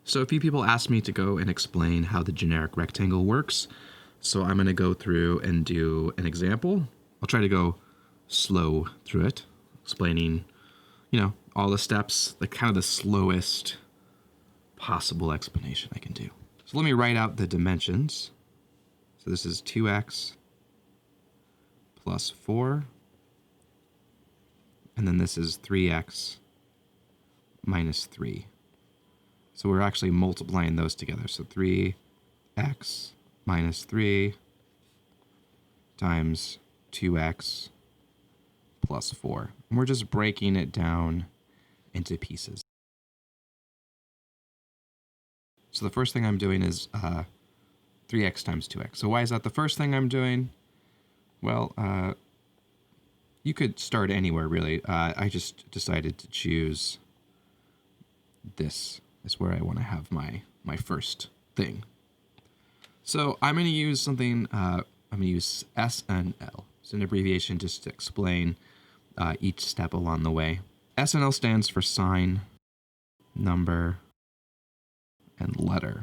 So a few people asked me to go and explain how the generic rectangle works. So I'm going to go through and do an example. I'll try to go slow through it, explaining, all the steps, like kind of the slowest possible explanation I can do. So let me write out the dimensions. So this is 2x plus 4. And then this is 3x minus 3. So we're actually multiplying those together. So 3x minus 3 times 2x plus 4. And we're just breaking it down into pieces. So the first thing I'm doing is 3x times 2x. So why is that the first thing I'm doing? Well, you could start anywhere, really. I just decided to choose this is where I want to have my first thing. So I'm going to use something, I'm going to use SNL. It's an abbreviation just to explain each step along the way. SNL stands for sign, number, and letter.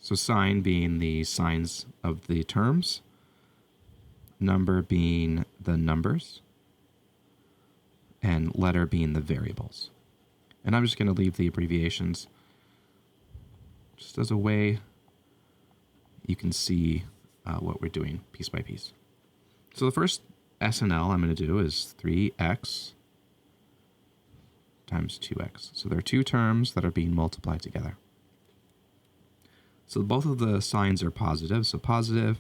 So sign being the signs of the terms, number being the numbers, and letter being the variables. And I'm just going to leave the abbreviations just as a way you can see what we're doing piece by piece. So the first SNL I'm going to do is 3x times 2x. So there are two terms that are being multiplied together. So both of the signs are positive. So positive,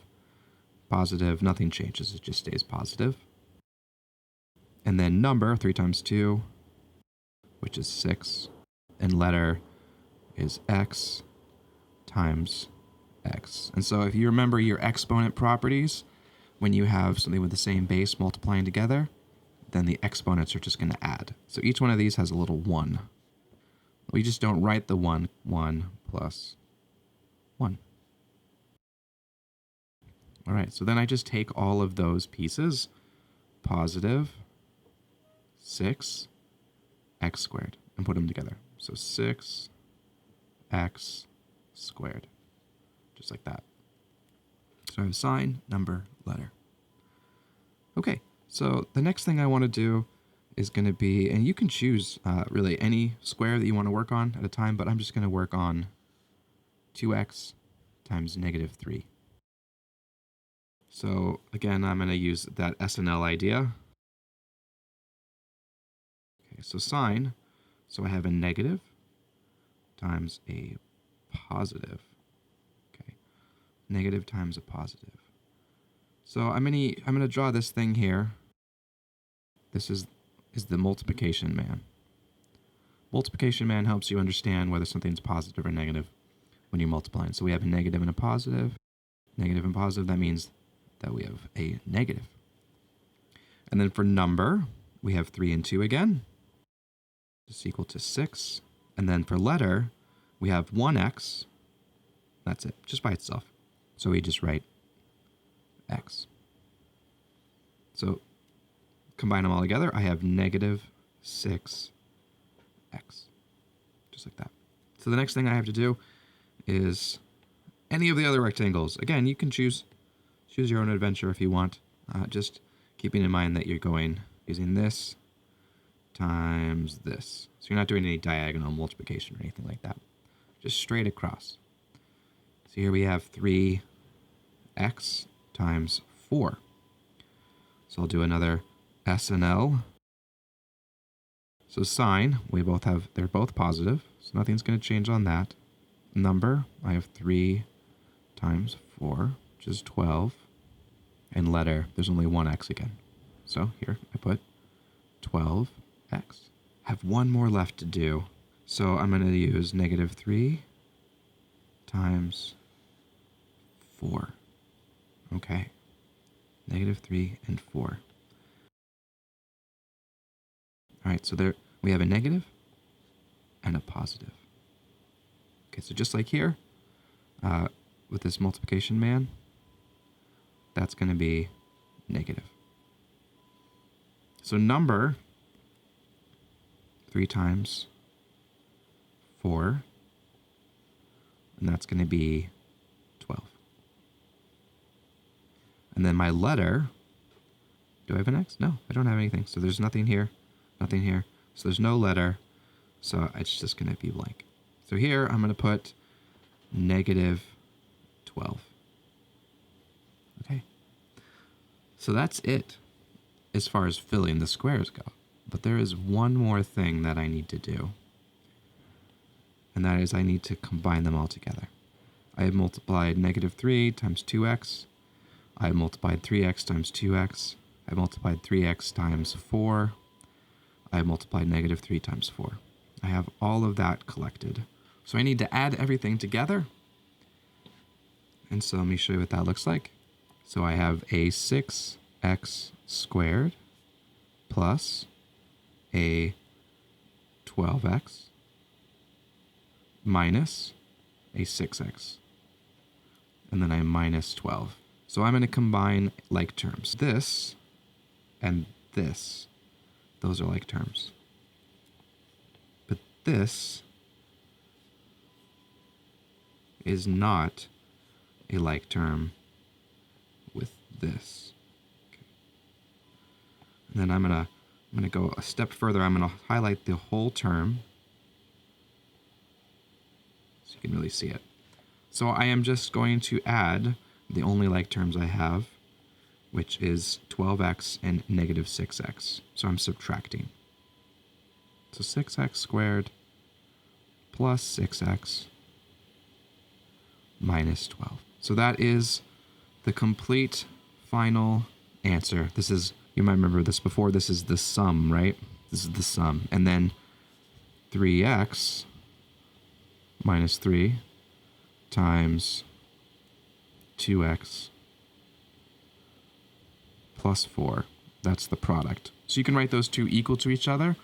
positive, nothing changes. It just stays positive. And then number, 3 times 2, which is 6. And letter is x times x. And so if you remember your exponent properties, when you have something with the same base multiplying together, then the exponents are just going to add. So each one of these has a little 1. We just don't write the 1 plus 1. All right, so then I just take all of those pieces, positive 6 x squared, and put them together. So 6x squared, just like that. So I have sign, number, letter. Okay, so the next thing I want to do is going to be, and you can choose really any square that you want to work on at a time, but I'm just going to work on 2x times negative 3. So again, I'm going to use that SNL idea. Okay, so sign, so I have a negative times a positive. Okay, negative times a positive. So I'm gonna draw this thing here. This is the multiplication man. Multiplication man helps you understand whether something's positive or negative when you're multiplying. So we have a negative and a positive. Negative and positive, that means that we have a negative. And then for number, we have 3 and 2 again. This is equal to 6. And then for letter, we have 1x. That's it, just by itself. So we just write x. So combine them all together, I have negative 6x. Just like that. So the next thing I have to do is any of the other rectangles. Again, you can choose your own adventure if you want. Just keeping in mind that you're going using this times this. So you're not doing any diagonal multiplication or anything like that. Just straight across. So here we have 3x times 4. So I'll do another SNL. So sign, they're both positive, so nothing's going to change on that. Number, I have 3 times 4, which is 12. And letter, there's only 1x again. So here I put 12x. I have one more left to do. So I'm going to use negative 3 times 4. Okay. Negative 3 and 4. All right, so there we have a negative and a positive. Okay, so just like here, with this multiplication man, that's going to be negative. So number, 3 times 4, and that's going to be 12. And then my letter, do I have an x? No, I don't have anything. So there's nothing here, nothing here. So there's no letter, so it's just going to be blank. So here I'm going to put negative 12. Okay. So that's it as far as filling the squares go. But there is one more thing that I need to do. And that is I need to combine them all together. I have multiplied negative 3 times 2x. I have multiplied 3x times 2x. I have multiplied 3x times 4. I have multiplied negative 3 times 4. I have all of that collected. So I need to add everything together. And so let me show you what that looks like. So I have a 6x squared plus a 12x minus a 6x. And then I minus 12. So I'm going to combine like terms. This and this, those are like terms. But this is not a like term with this. Okay. And then I'm gonna go a step further. I'm gonna highlight the whole term so you can really see it. So I am just going to add the only like terms I have, which is 12x and negative 6x. So I'm subtracting. So 6x squared plus 6x minus 12. So that is the complete final answer. This is, you might remember this before, this is the sum, right? This is the sum. And then 3x minus 3 times 2x plus 4. That's the product. So you can write those two equal to each other,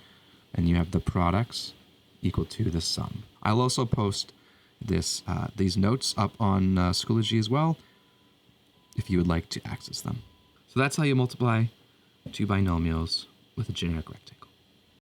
and you have the products equal to the sum. I'll also post these notes up on Schoology as well, if you would like to access them. So that's how you multiply two binomials with a generic rectangle.